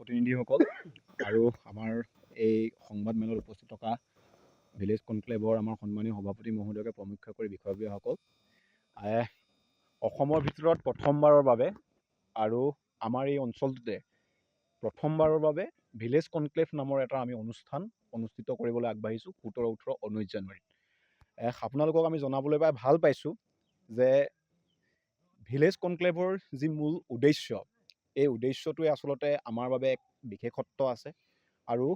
প্ৰতিনিধিসকল আৰু আমাৰ এই সংবাদমেলত উপস্থিত থকা ভিলেজ কনক্লেভৰ আমাৰ সন্মানীয় সভাপতি মহোদয়কে প্ৰমুখ্য কৰি বিষয়ববীয়াসকল, অসমৰ ভিতৰত প্ৰথমবাৰৰ বাবে আৰু আমাৰ এই অঞ্চলটোতে প্ৰথমবাৰৰ বাবে ভিলেজ কনক্লেভ নামৰ এটা আমি অনুষ্ঠান অনুষ্ঠিত কৰিবলৈ আগবাঢ়িছোঁ 17, 18, 19 জানুৱাৰীত। আপোনালোকক আমি জনাবলৈ পাই ভাল পাইছোঁ যে ভিলেজ কনক্লেভৰ যি মূল উদ্দেশ্য, এই উদ্দেশ্যটোৱে আচলতে আমাৰ বাবে এক বিশেষত্ব আছে আৰু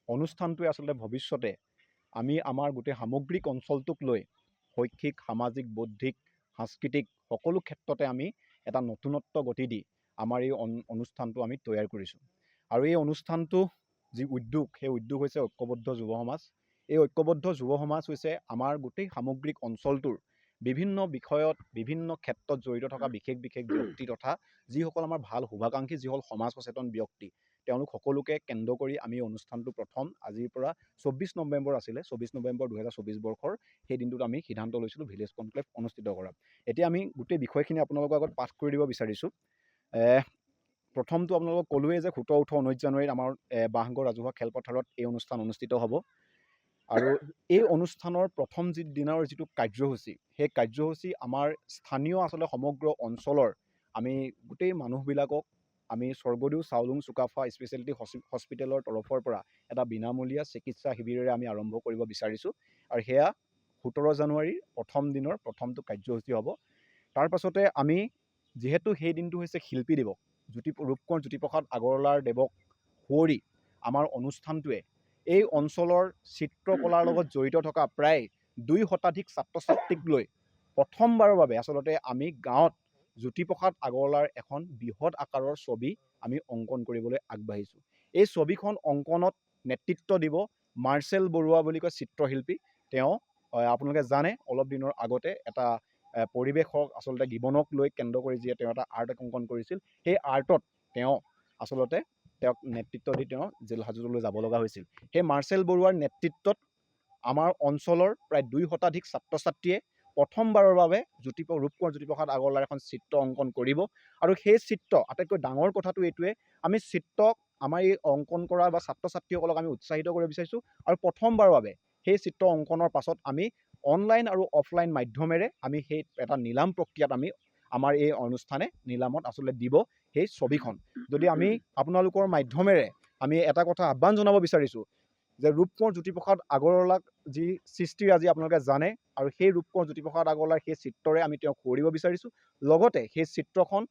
অনুষ্ঠানটোৱে আচলতে ভৱিষ্যতে আমি আমাৰ গোটেই সামগ্ৰিক অঞ্চলটোক লৈ শৈক্ষিক, সামাজিক, বৌদ্ধিক, সাংস্কৃতিক সকলো ক্ষেত্ৰতে আমি এটা নতুনত্ব গতি দি আমাৰ এই অনুষ্ঠানটো আমি তৈয়াৰ কৰিছোঁ। আৰু এই অনুষ্ঠানটো যি উদ্যোগ, সেই উদ্যোগ হৈছে ঐক্যবদ্ধ যুৱ সমাজ। এই ঐক্যবদ্ধ যুৱ সমাজ হৈছে আমাৰ গোটেই সামগ্ৰিক অঞ্চলটোৰ বিভিন্ন বিষয়ত, বিভিন্ন ক্ষেত্ৰত জড়িত থকা বিশেষ ব্যক্তি তথা যিসকল আমাৰ ভাল শুভাকাংক্ষী, যিসকল সমাজ সচেতন ব্যক্তি, তেওঁলোক সকলোকে কেন্দ্ৰ কৰি আমি অনুষ্ঠানটো প্ৰথম আজিৰ পৰা 24 নৱেম্বৰ আছিলে, 24 নৱেম্বৰ 2024 বৰ্ষৰ সেই দিনটোত আমি সিদ্ধান্ত লৈছিলোঁ ভিলেজ কনক্লেভ অনুষ্ঠিত কৰা। এতিয়া আমি গোটেই বিষয়খিনি আপোনালোকৰ আগত পাঠ কৰি দিব বিচাৰিছোঁ। প্ৰথমটো আপোনালোকক ক'লোৱেই যে 17, 18, 19 জানুৱাৰীত আমাৰ বাঁহগড় ৰাজহুৱা খেলপথাৰত এই অনুষ্ঠান অনুষ্ঠিত হ'ব। আৰু এই অনুষ্ঠানৰ প্ৰথম দিনৰ যিটো কাৰ্যসূচী, সেই কাৰ্যসূচী আমাৰ স্থানীয় আচলতে সমগ্ৰ অঞ্চলৰ আমি গোটেই মানুহবিলাকক আমি স্বৰ্গদেউ চাওলুং চুকাফা স্পেচিয়েলিটি হস্পিটেলৰ তৰফৰ পৰা এটা বিনামূলীয়া চিকিৎসা শিবিৰেৰে আমি আৰম্ভ কৰিব বিচাৰিছোঁ। আৰু সেয়া 17 জানুৱাৰীৰ প্ৰথম দিনৰ প্ৰথমটো কাৰ্যসূচী হ'ব। তাৰ পাছতে আমি যিহেতু সেই দিনটো হৈছে শিল্পী দিৱস, ৰূপকোঁৱৰ জ্যোতিপ্ৰসাদ আগৰৱালাৰ দেৱক সুঁৱৰি আমাৰ অনুষ্ঠানটোৱে এই অঞ্চলৰ চিত্ৰকলাৰ লগত জড়িত থকা প্ৰায় 2 শতাধিক ছাত্ৰ ছাত্ৰীক লৈ প্ৰথমবাৰৰ বাবে আচলতে আমি গাঁৱত জ্যোতিপ্ৰসাদ আগৰৱালাৰ এখন বৃহৎ আকাৰৰ ছবি আমি অংকন কৰিবলৈ আগবাঢ়িছোঁ। এই ছবিখন অংকনত নেতৃত্ব দিব মাৰ্চেল বৰুৱা বুলি কয় চিত্ৰশিল্পী। তেওঁ আপোনালোকে জানে অলপ দিনৰ আগতে এটা পৰিৱেশক আচলতে গিবনক লৈ কেন্দ্ৰ কৰি যিয়ে তেওঁ এটা আৰ্ট অংকন কৰিছিল, সেই আৰ্টত তেওঁ আচলতে তেওঁক নেতৃত্ব দি তেওঁ জেল হাজতলৈ যাব লগা হৈছিল। সেই মাৰ্চেল বৰুৱাৰ নেতৃত্বত আমাৰ অঞ্চলৰ প্ৰায় 2 শতাধিক ছাত্ৰ ছাত্ৰীয়ে প্ৰথমবাৰৰ বাবে ৰূপকোঁৱৰ জ্যোতিপ্ৰসাদ আগৰৱালাৰ এখন চিত্ৰ অংকন কৰিব। আৰু সেই চিত্ৰ, আটাইতকৈ ডাঙৰ কথাটো এইটোৱে, আমি চিত্ৰক আমাৰ এই অংকন কৰা বা ছাত্ৰ ছাত্ৰীসকলক আমি উৎসাহিত কৰিব বিচাৰিছোঁ। আৰু প্ৰথমবাৰৰ বাবে সেই চিত্ৰ অংকনৰ পাছত আমি অনলাইন আৰু অফলাইন মাধ্যমেৰে আমি সেই এটা নিলাম প্ৰক্ৰিয়াত আমি আমাৰ এই অনুষ্ঠানে নিলামত আচলতে দিব সেই ছবিখন। যদি আমি আপোনালোকৰ মাধ্যমেৰে আমি এটা কথা আহ্বান জনাব বিচাৰিছোঁ যে ৰূপকোঁৱৰ জ্যোতিপ্ৰসাদ আগৰৱালাক যি সৃষ্টিৰ আজি আপোনালোকে জানে, আৰু সেই ৰূপকোঁৱৰ জ্যোতিপ্ৰসাদ আগৰৱালাৰ সেই চিত্ৰৰে আমি তেওঁক সুঁৱৰিব বিচাৰিছোঁ। লগতে সেই চিত্ৰখন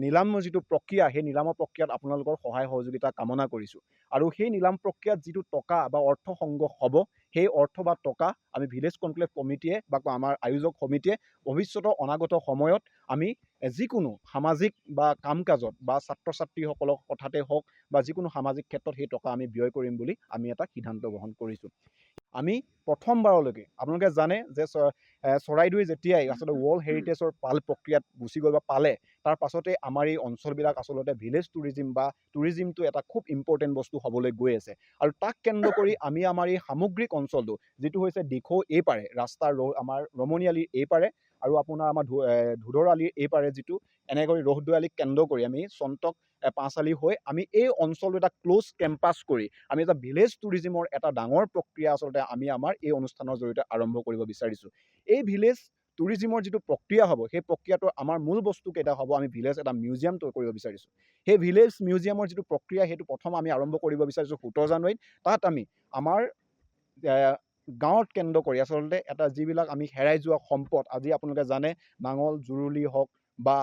নিলামৰ যিটো প্ৰক্ৰিয়া, সেই নিলামৰ প্ৰক্ৰিয়াত আপোনালোকৰ সহায় সহযোগিতা কামনা কৰিছোঁ। আৰু সেই নিলাম প্ৰক্ৰিয়াত যিটো টকা বা অৰ্থ সংগ্ৰহ হ'ব, সেই অৰ্থ বা টকা আমি ভিলেজ কনক্লেভ কমিটিয়ে বা আমাৰ আয়োজক সমিতিয়ে ভৱিষ্যতৰ অনাগত সময়ত আমি যিকোনো সামাজিক বা কাম কাজত বা ছাত্ৰ ছাত্ৰীসকলক কথাতে হওক বা যিকোনো সামাজিক ক্ষেত্ৰত সেই টকা আমি ব্যয় কৰিম বুলি আমি এটা সিদ্ধান্ত গ্ৰহণ কৰিছোঁ। আমি প্ৰথমবাৰলৈকে আপোনালোকে জানে যে চৰাইদেউ যেতিয়াই আচলতে ৱৰ্ল্ড হেৰিটেজৰ প্ৰক্ৰিয়াত গুচি গ'ল বা পালে, তাৰ পাছতে আমাৰ এই অঞ্চলবিলাক আচলতে ভিলেজ টুৰিজিম বা টুৰিজিমটো এটা খুব ইম্পৰ্টেণ্ট বস্তু হ'বলৈ গৈ আছে। আৰু তাক কেন্দ্ৰ কৰি আমি আমাৰ এই সামগ্ৰিক অঞ্চলটো, যিটো হৈছে দিখৌ এইপাৰে ৰাস্তাৰ আমাৰ ৰমণীআলিৰ এইপাৰে আৰু আপোনাৰ আমাৰ ধুধৰ আলিৰ এইপাৰে যিটো এনেকৈ ৰহদৈআলিক কেন্দ্ৰ কৰি আমি চন্তক 5 আলি হৈ আমি এই অঞ্চলটো এটা ক্ল'জ কেম্পাছ কৰি আমি এটা ভিলেজ টুৰিজিমৰ এটা ডাঙৰ প্ৰক্ৰিয়া আচলতে আমি আমাৰ এই অনুষ্ঠানৰ জৰিয়তে আৰম্ভ কৰিব বিচাৰিছোঁ। এই ভিলেজ টুৰিজিমৰ যিটো প্ৰক্ৰিয়া হ'ব, সেই প্ৰক্ৰিয়াটোৰ আমাৰ মূল বস্তু কেইটা হ'ব, আমি ভিলেজ এটা মিউজিয়াম কৰিব বিচাৰিছোঁ। সেই ভিলেজ মিউজিয়ামৰ যিটো প্ৰক্ৰিয়া, সেইটো প্ৰথম আমি আৰম্ভ কৰিব বিচাৰিছোঁ 17 জানুৱাৰীত। তাত আমি আমাৰ গাঁৱত কেন্দ্ৰ কৰি আচলতে এটা যিবিলাক আমি হেৰাই যোৱা সম্পদ, আজি আপোনালোকে জানে নাঙল জুৰুলি হওক বা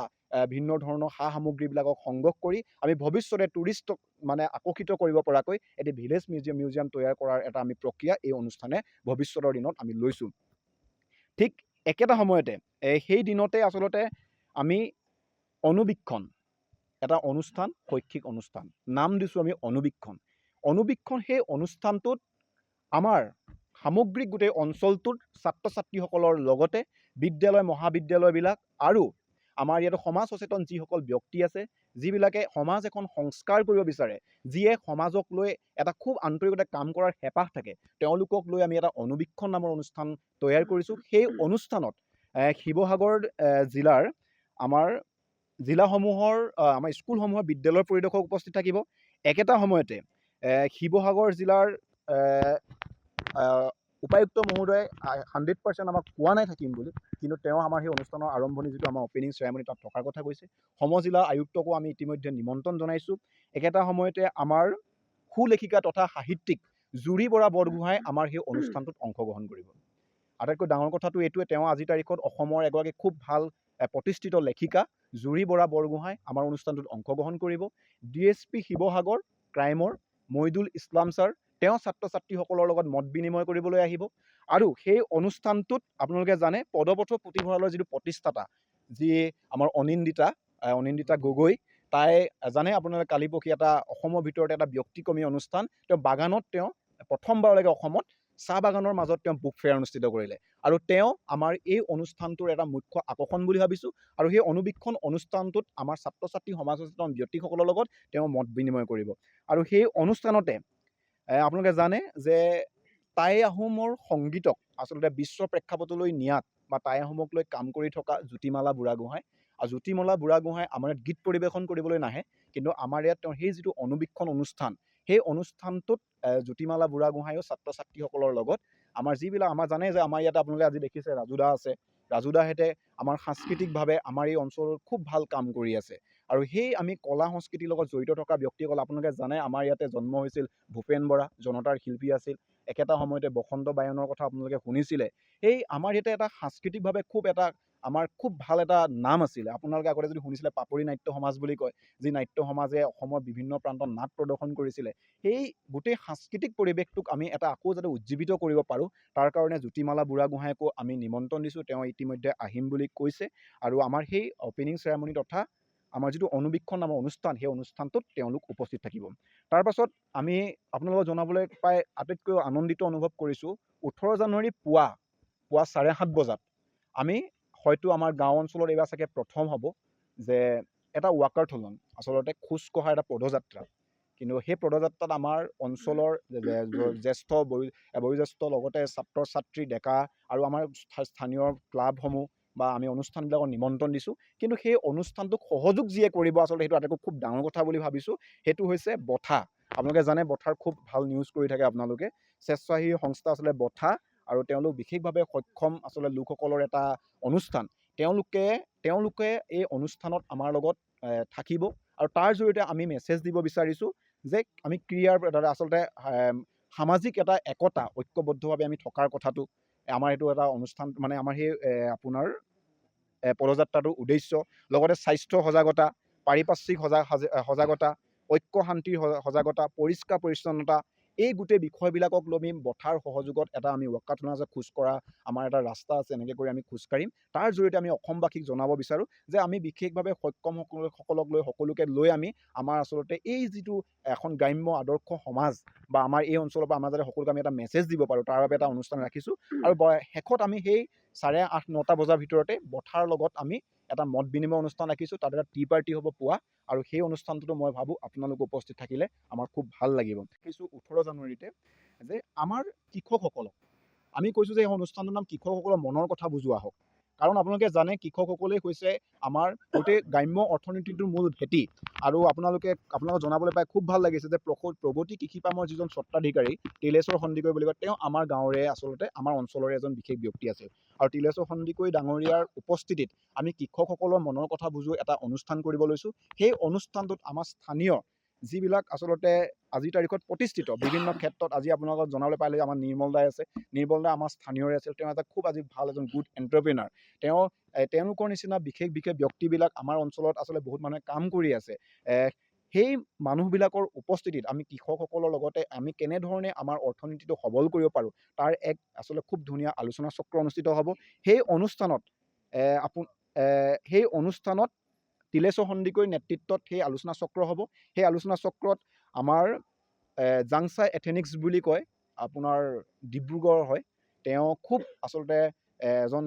ভিন্ন ধৰণৰ সা সামগ্ৰীবিলাকক সংগ্ৰহ কৰি আমি ভৱিষ্যতে টুৰিষ্টক মানে আকৰ্ষিত কৰিব পৰাকৈ এটি ভিলেজ মিউজিয়াম তৈয়াৰ কৰাৰ এটা আমি প্ৰক্ৰিয়া এই অনুষ্ঠানে ভৱিষ্যতৰ দিনত আমি লৈছোঁ। ঠিক একেটা সময়তে সেই দিনতে আচলতে আমি অনুবীক্ষণ এটা অনুষ্ঠান, শৈক্ষিক অনুষ্ঠান নাম দিছোঁ আমি অনুবীক্ষণ। সেই অনুষ্ঠানটোত আমাৰ সামগ্ৰিক গোটেই অঞ্চলটোত ছাত্ৰ ছাত্ৰীসকলৰ লগতে বিদ্যালয় মহাবিদ্যালয়বিলাক আৰু আমাৰ ইয়াত সমাজ সচেতন যিসকল ব্যক্তি আছে, যিবিলাকে সমাজ এখন সংস্কাৰ কৰিব বিচাৰে, যিয়ে সমাজক লৈ এটা খুব আন্তৰিকতা কাম কৰাৰ হেঁপাহ থাকে, তেওঁলোকক লৈ আমি এটা অনুবীক্ষণ নামৰ অনুষ্ঠান তৈয়াৰ কৰিছোঁ। সেই অনুষ্ঠানত শিৱসাগৰ জিলাৰ আমাৰ জিলাসমূহৰ আমাৰ স্কুলসমূহৰ বিদ্যালয়ৰ পৰিদৰ্শক উপস্থিত থাকিব। একেটা সময়তে শিৱসাগৰ জিলাৰ উপায়ুক্ত মহোদয়ে 100% আমাক কোৱা নাই থাকিম বুলি, কিন্তু তেওঁ আমাৰ সেই অনুষ্ঠানৰ আৰম্ভণি যিটো আমাৰ অপেনিং চেৰেমনি তাত থকাৰ কথা কৈছে। সমজিলা আয়ুক্তকো আমি ইতিমধ্যে নিমন্ত্ৰণ জনাইছোঁ। একেটা সময়তে আমাৰ সুলেখিকা তথা সাহিত্যিক জুৰি বৰা বৰগোহাঁই আমাৰ সেই অনুষ্ঠানটোত অংশগ্ৰহণ কৰিব। আটাইতকৈ ডাঙৰ কথাটো এইটোৱে, তেওঁ আজিৰ তাৰিখত অসমৰ এগৰাকী খুব ভাল প্ৰতিষ্ঠিত লেখিকা জুৰি বৰা বৰগোহাঁই আমাৰ অনুষ্ঠানটোত অংশগ্ৰহণ কৰিব। DSP শিৱসাগৰ ক্ৰাইমৰ মইদুল ইছলাম ছাৰ, তেওঁ ছাত্ৰ ছাত্ৰীসকলৰ লগত মত বিনিময় কৰিবলৈ আহিব। আৰু সেই অনুষ্ঠানটোত আপোনালোকে জানে পদপথ পুথিভঁৰালৰ যিটো প্ৰতিষ্ঠাতা, যি আমাৰ অনিন্দিতা গগৈ, তাই জানে আপোনালোকে কালি পৰহি এটা অসমৰ ভিতৰতে এটা ব্যক্তিক্ৰমী অনুষ্ঠান, তেওঁ বাগানত তেওঁ প্ৰথমবাৰলৈকে অসমত চাহ বাগানৰ মাজত তেওঁ বুক ফেয়াৰ অনুষ্ঠিত কৰিলে। আৰু তেওঁ আমাৰ এই অনুষ্ঠানটোৰ এটা মুখ্য আকৰ্ষণ বুলি ভাবিছোঁ। আৰু সেই অনুবীক্ষণ অনুষ্ঠানটোত আমাৰ ছাত্ৰ ছাত্ৰী সমাজ সচেতন ব্যক্তিসকলৰ লগত তেওঁ মত বিনিময় কৰিব। আৰু সেই অনুষ্ঠানতে আপোনালোকে জানে যে টাই আহোমৰ সংগীতক আচলতে বিশ্ব প্ৰেক্ষাপটলৈ নিয়াত বা টাই আহোমক লৈ কাম কৰি থকা জ্যোতিমালা বুঢ়াগোহাঁই, আৰু জ্যোতিমালা বুঢ়াগোহাঁই আমাৰ ইয়াত গীত পৰিৱেশন কৰিবলৈ নাহে, কিন্তু আমাৰ ইয়াত তেওঁৰ সেই যিটো অনুবীক্ষণ অনুষ্ঠান, সেই অনুষ্ঠানটোত জ্যোতিমালা বুঢ়াগোহাঁইও ছাত্ৰ ছাত্ৰীসকলৰ লগত আমাৰ যিবিলাক আমাৰ জানে যে আমাৰ ইয়াতে আপোনালোকে আজি দেখিছে ৰাজুদা আছে, ৰাজুদাহেঁতে আমাৰ সাংস্কৃতিকভাৱে আমাৰ এই অঞ্চলত খুব ভাল কাম কৰি আছে। আৰু সেই আমি কলা সংস্কৃতিৰ লগত জড়িত থকা ব্যক্তিসকল আপোনালোকে জানে আমাৰ ইয়াতে জন্ম হৈছিল ভূপেন বৰা, জনতাৰ শিল্পী আছিল। একেটা সময়তে বসন্ত বায়নৰ কথা আপোনালোকে শুনিছিলে। সেই আমাৰ ইয়াতে এটা সাংস্কৃতিকভাৱে আমাৰ খুব ভাল এটা নাম আছিলে। আপোনালোকে আগতে যদি শুনিছিলে পাপৰি নাট্য সমাজ বুলি কয়, যি নাট্য সমাজে অসমৰ বিভিন্ন প্ৰান্তত নাট প্ৰদৰ্শন কৰিছিলে। সেই গোটেই সাংস্কৃতিক পৰিৱেশটোক আমি এটা আকৌ যাতে উজ্জীৱিত কৰিব পাৰোঁ, তাৰ কাৰণে জ্যোতিমালা বুঢ়াগোহাঁইকো আমি নিমন্ত্ৰণ দিছোঁ। তেওঁ ইতিমধ্যে আহিম বুলি কৈছে। আৰু আমাৰ সেই অপেনিং চেৰেমনি তথা আমাৰ যিটো অনুবীক্ষণ নামৰ অনুষ্ঠান, সেই অনুষ্ঠানটোত তেওঁলোক উপস্থিত থাকিব। তাৰ পাছত আমি আপোনালোকক জনাবলৈ পাই আটাইতকৈ আনন্দিত অনুভৱ কৰিছোঁ, 18 জানুৱাৰী পুৱা 7:30 বজাত আমি হয়তো আমাৰ গাঁও অঞ্চলত এইবাৰ চাগে প্ৰথম হ'ব যে এটা ৱাকাৰথলন, আচলতে খোজকঢ়া এটা পদযাত্ৰা। কিন্তু সেই পদযাত্ৰাত আমাৰ অঞ্চলৰ জ্যেষ্ঠ বয়োজ্যেষ্ঠ লগতে ছাত্ৰ ছাত্ৰী ডেকা আৰু আমাৰ স্থানীয় ক্লাবসমূহ বা আমি অনুষ্ঠানবিলাকক নিমন্ত্ৰণ দিছোঁ। কিন্তু সেই অনুষ্ঠানটোক সহযোগ যিয়ে কৰিব, আচলতে সেইটো আটাইতকৈ খুব ডাঙৰ কথা বুলি ভাবিছোঁ। সেইটো হৈছে বঠা। আপোনালোকে জানে বঠাৰ খুব ভাল নিউজ কৰি থাকে আপোনালোকে। স্বেচ্ছাসেৱী সংস্থা আচলতে বঠা, আৰু তেওঁলোক বিশেষভাৱে সক্ষম আচলতে লোকসকলৰ এটা অনুষ্ঠান। তেওঁলোকে এই অনুষ্ঠানত আমাৰ লগত থাকিব। আৰু তাৰ জৰিয়তে আমি মেছেজ দিব বিচাৰিছোঁ যে আমি ক্ৰিয়াৰ দ্বাৰা আচলতে সামাজিক এটা একতা ঐক্যবদ্ধভাৱে আমি থকাৰ কথাটো আমাৰ এইটো এটা অনুষ্ঠান, মানে আমাৰ সেই আপোনাৰ পদযাত্ৰাটোৰ উদ্দেশ্য। লগতে স্বাস্থ্য সজাগতা, পাৰিপাৰ্শ্বিক সজাগতা, ঐক্য শান্তিৰ সজাগতা, পৰিষ্কাৰ পৰিচ্ছন্নতা, এই গোটেই বিষয়বিলাকক লৈ আমি বঠাৰ সহযোগত এটা আমি ৱাকাথন আছে, খোজকঢ়া আমাৰ এটা ৰাস্তা আছে, এনেকৈ কৰি আমি খোজকাঢ়িম। তাৰ জৰিয়তে আমি অসমবাসীক জনাব বিচাৰোঁ যে আমি বিশেষভাৱে সক্ষমসকলক লৈ সকলোকে লৈ আমি আমাৰ আচলতে এই যিটো এখন গ্ৰাম্য আদৰ্শ সমাজ বা আমাৰ এই অঞ্চলৰ পৰা আমাৰ যাতে সকলোকে আমি এটা মেছেজ দিব পাৰোঁ, তাৰ বাবে এটা অনুষ্ঠান ৰাখিছোঁ। আৰু শেষত আমি সেই 8:30-9টা বজাৰ ভিতৰতে বঠাৰ লগত আমি এটা মত বিনিময় অনুষ্ঠান ৰাখিছোঁ। তাত এটা টি পাৰ্টি হ'ব পুৱা, আৰু সেই অনুষ্ঠানটোতো মই ভাবোঁ আপোনালোক উপস্থিত থাকিলে আমাৰ খুব ভাল লাগিব। কিছু 18 জানুৱাৰীতে যে আমাৰ কৃষকসকলক আমি কৈছোঁ যে এই অনুষ্ঠানটোৰ নাম কৃষকসকলৰ মনৰ কথা বুজোৱা হওক। কাৰণ আপোনালোকে জানে কৃষকসকলেই হৈছে আমাৰ গোটেই গ্ৰাম্য অৰ্থনীতিটোৰ মূল ভেটি। আৰু আপোনালোকক জনাবলৈ পাই খুব ভাল লাগিছে যে প্ৰগতি কৃষি ফাৰ্মৰ যিজন স্বত্বাধিকাৰী তিলেশ্বৰ সন্দিকৈ বুলি কয়, তেওঁ আমাৰ গাঁৱৰে আচলতে আমাৰ অঞ্চলৰে এজন বিশেষ ব্যক্তি আছিল। আৰু তিলেশ্বৰ সন্দিকৈ ডাঙৰীয়াৰ উপস্থিতিত আমি কৃষকসকলৰ মনৰ কথা বুজোৱা এটা অনুষ্ঠান কৰিব লৈছোঁ। সেই অনুষ্ঠানটোত আমাৰ স্থানীয় যিবিলাক আচলতে আজিৰ তাৰিখত প্ৰতিষ্ঠিত বিভিন্ন ক্ষেত্ৰত, আজি আপোনালোকক জনাবলৈ পালে আমাৰ নিৰ্মল দাই আছে। নিৰ্মল দা আমাৰ স্থানীয়ৰে আছিল। তেওঁ এটা খুব আজি ভাল এজন গুড এণ্টাৰপ্ৰেনাৰ। তেওঁলোকৰ নিচিনা বিশেষ ব্যক্তিবিলাক আমাৰ অঞ্চলত আচলতে বহুত মানুহে কাম কৰি আছে। সেই মানুহবিলাকৰ উপস্থিতিত আমি কৃষকসকলৰ লগতে আমি কেনেধৰণে আমাৰ অৰ্থনীতিটো সবল কৰিব পাৰোঁ, তাৰ এক আচলতে খুব ধুনীয়া আলোচনা চক্ৰ অনুষ্ঠিত হ'ব। সেই অনুষ্ঠানত তিলেশ্বৰ সন্দিকৈৰ নেতৃত্বত সেই আলোচনা চক্ৰ হ'ব। সেই আলোচনা চক্ৰত আমাৰ জাংছাই এথেনিক্স বুলি কয়, আপোনাৰ ডিব্ৰুগড়ৰ হয়। তেওঁ খুব আচলতে এজন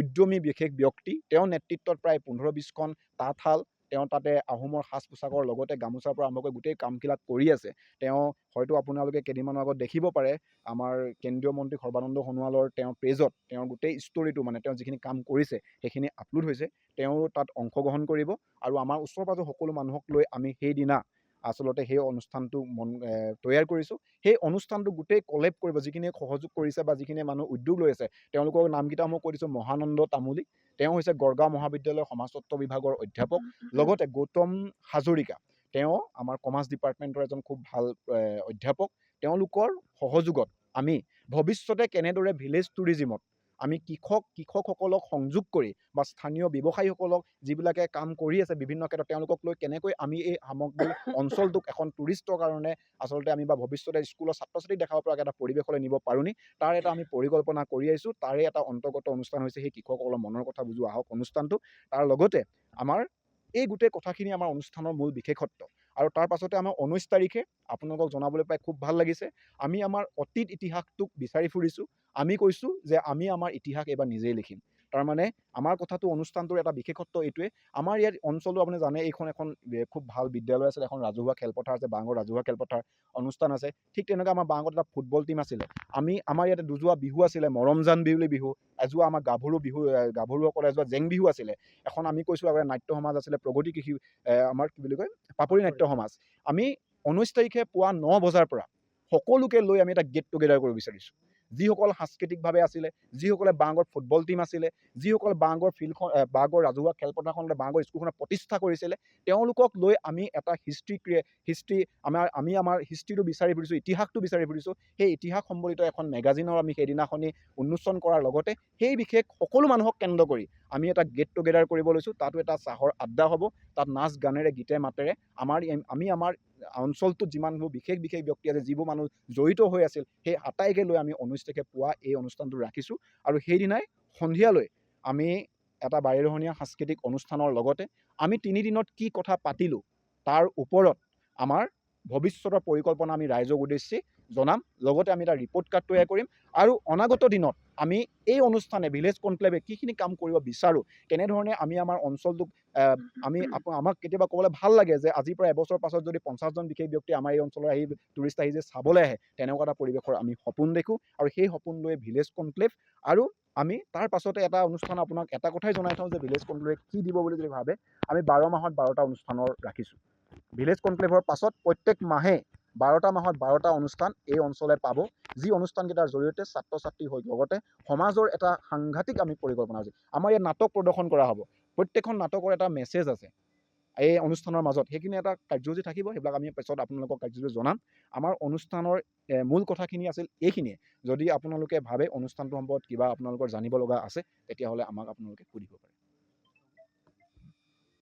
উদ্যমী বিশেষ ব্যক্তি। তেওঁৰ নেতৃত্বত প্ৰায় 15-20খন তাঁতশাল, তেওঁ তাতে আহোমৰ সাজ পোছাকৰ লগতে গামোচাৰ পৰা আৰম্ভ কৰি গোটেই কামবিলাক কৰি আছে। তেওঁ হয়তো আপোনালোকে কেইদিনমানৰ আগত দেখিব পাৰে আমাৰ কেন্দ্ৰীয় মন্ত্ৰী সৰ্বানন্দ সোণোৱালৰ তেওঁৰ পেজত তেওঁৰ গোটেই ষ্টৰিটো, মানে তেওঁ যিখিনি কাম কৰিছে সেইখিনি আপলোড হৈছে। তেওঁ তাত অংশগ্ৰহণ কৰিব। আৰু আমাৰ ওচৰ পাজৰ সকলো মানুহক লৈ আমি সেইদিনা আচলতে সেই অনুষ্ঠানটো তৈয়াৰ কৰিছোঁ। সেই অনুষ্ঠানটো গোটেই কলেব কৰিব, যিখিনিয়ে সহযোগ কৰিছে বা যিখিনিয়ে মানুহ উদ্যোগ লৈ আছে, তেওঁলোকৰ নামকেইটা মই কৈ দিছোঁ। মহানন্দ তামুলী, তেওঁ হৈছে গড়গাঁও মহাবিদ্যালয়ৰ সমাজতত্ত্ব বিভাগৰ অধ্যাপক। লগতে গৌতম হাজৰিকা, তেওঁ আমাৰ কমাৰ্চ ডিপাৰ্টমেণ্টৰ এজন খুব ভাল অধ্যাপক। তেওঁলোকৰ সহযোগত আমি ভৱিষ্যতে কেনেদৰে ভিলেজ টুৰিজিমত আমি কৃষকসকলক সংযোগ কৰি বা স্থানীয় ব্যৱসায়ীসকলক যিবিলাকে কাম কৰি আছে বিভিন্ন ক্ষেত্ৰত, তেওঁলোকক লৈ কেনেকৈ আমি এই সামগ্ৰী অঞ্চলটোক এখন টুৰিষ্টৰ কাৰণে আচলতে আমি বা ভৱিষ্যতে স্কুলৰ ছাত্ৰ ছাত্ৰীক দেখাব পৰাকৈ এটা পৰিৱেশলৈ নিব পাৰোঁনি, তাৰ এটা আমি পৰিকল্পনা কৰি আহিছোঁ। তাৰে এটা অন্তৰ্গত অনুষ্ঠান হৈছে সেই কৃষকসকলৰ মনৰ কথা বুজো আহক অনুষ্ঠানটো। তাৰ লগতে আমাৰ এই গোটেই কথাখিনি আমাৰ অনুষ্ঠানৰ মূল বিশেষত্ব। আৰু তাৰ পাছতে আমাৰ 19 তাৰিখে আপোনালোকক জনাবলৈ পাই খুব ভাল লাগিছে, আমি আমাৰ অতীত ইতিহাসটোক বিচাৰি ফুৰিছোঁ। আমি কৈছোঁ যে আমি আমাৰ ইতিহাস এইবাৰ নিজেই লিখিম। তাৰমানে আমাৰ কথাটো অনুষ্ঠানটোৰ এটা বিশেষত্ব এইটোৱে, আমাৰ ইয়াত অঞ্চলটো আপুনি জানে, এইখন এখন খুব ভাল বিদ্যালয় আছিলে, এখন ৰাজহুৱা খেলপথাৰ আছে, বাঙৰ ৰাজহুৱা খেলপথাৰ অনুষ্ঠান আছে। ঠিক তেনেকৈ আমাৰ বাঙত এটা ফুটবল টীম আছিলে। আমাৰ ইয়াতে দুজোৱা বিহু আছিলে, মৰমজান বিহুলী বিহু, এজোৱা আমাৰ গাভৰুসকলে এজোৱা জেং বিহু আছিলে। এখন আমি কৈছোঁ আগতে নাট্য সমাজ আছিলে, প্ৰগতি কৃষি আমাৰ কি বুলি কয় পাপৰি নাট্য সমাজ। আমি 19 তাৰিখে পুৱা 9 বজাৰ পৰা সকলোকে লৈ আমি এটা গেট টুগেডাৰ কৰিব বিচাৰিছোঁ। যিসকল সাংস্কৃতিকভাৱে আছিলে, যিসকলে বাঙৰ ফুটবল টীম আছিলে, যিসকলে বাঙৰ ফিল্ডখন বাঙৰ ৰাজহুৱা খেলপথাৰখনতে বাঙৰ স্কুলখনত প্ৰতিষ্ঠা কৰিছিলে, তেওঁলোকক লৈ আমি এটা আমি আমাৰ হিষ্ট্ৰীটো বিচাৰি ফুৰিছোঁ, ইতিহাসটো বিচাৰি ফুৰিছোঁ। সেই ইতিহাস সম্বলিত এখন মেগাজিনৰ আমি সেইদিনাখনি উন্মোচন কৰাৰ লগতে সেই বিশেষ সকলো মানুহক কেন্দ্ৰ কৰি আমি এটা গেট টুগেডাৰ কৰিব লৈছোঁ। তাতো এটা চাহৰ আড্ডা হ'ব, তাত নাচ গানেৰে গীতে মাতেৰে আমি আমাৰ অঞ্চলটোত যিমানবোৰ বিশেষ ব্যক্তি আছে, যিবোৰ মানুহ জড়িত হৈ আছিল, সেই আটাইকে লৈ আমি 19 তাৰিখে পুৱা এই অনুষ্ঠানটো ৰাখিছোঁ। আৰু সেইদিনাই সন্ধিয়ালৈ আমি এটা বাৰেৰহণীয়া সাংস্কৃতিক অনুষ্ঠানৰ লগতে আমি 3 দিনত কি কথা পাতিলোঁ তাৰ ওপৰত আমাৰ ভৱিষ্যতৰ পৰিকল্পনা আমি ৰাইজক উদ্দেশ্যি জনাম। লগতে আমি এটা ৰিপৰ্ট কাৰ্ড তৈয়াৰ কৰিম আৰু অনাগত দিনত আমি এই অনুষ্ঠানে ভিলেজ কনক্লেভে কিখিনি কাম কৰিব বিচাৰোঁ, কেনেধৰণে আমি আমাৰ অঞ্চলটোক আমাক কেতিয়াবা ক'বলৈ ভাল লাগে যে আজিৰ পৰা এবছৰ পাছত যদি 50 জন বিশেষ ব্যক্তি আমাৰ এই অঞ্চলৰ টুৰিষ্ট আহি যে চাবলৈ আহে, তেনেকুৱা এটা পৰিৱেশৰ আমি সপোন দেখোঁ। আৰু সেই সপোন লৈ ভিলেজ কনক্লেভ, আৰু আমি তাৰ পাছতে এটা অনুষ্ঠান আপোনাক এটা কথাই জনাই থওঁ যে ভিলেজ কনক্লেভে কি দিব বুলি যদি ভাবে, আমি 12 মাহত 12টা অনুষ্ঠানৰ ৰাখিছোঁ। ভিলেজ কনক্লেভৰ পাছত প্ৰত্যেক মাহে 12টা মাহত 12টা অনুষ্ঠান এই অঞ্চলে পাব, যি অনুষ্ঠানকেইটাৰ জৰিয়তে ছাত্ৰ ছাত্ৰীৰ লগতে সমাজৰ এটা সাংঘাতিক আমি পৰিকল্পনা আছে। আমাৰ ইয়াত নাটক প্ৰদৰ্শন কৰা হ'ব, প্ৰত্যেকখন নাটকৰ এটা মেছেজ আছে এই অনুষ্ঠানৰ মাজত, সেইখিনি এটা কাৰ্যসূচী থাকিব। সেইবিলাক আমি পিছত আপোনালোকক কাৰ্যসূচী জনাম। আমাৰ অনুষ্ঠানৰ মূল কথাখিনি আছিল এইখিনিয়ে। যদি আপোনালোকে ভাবে অনুষ্ঠানটোৰ সম্পৰ্কত কিবা আপোনালোকৰ জানিব লগা আছে, তেতিয়াহ'লে আমাক আপোনালোকে সুধিব পাৰে।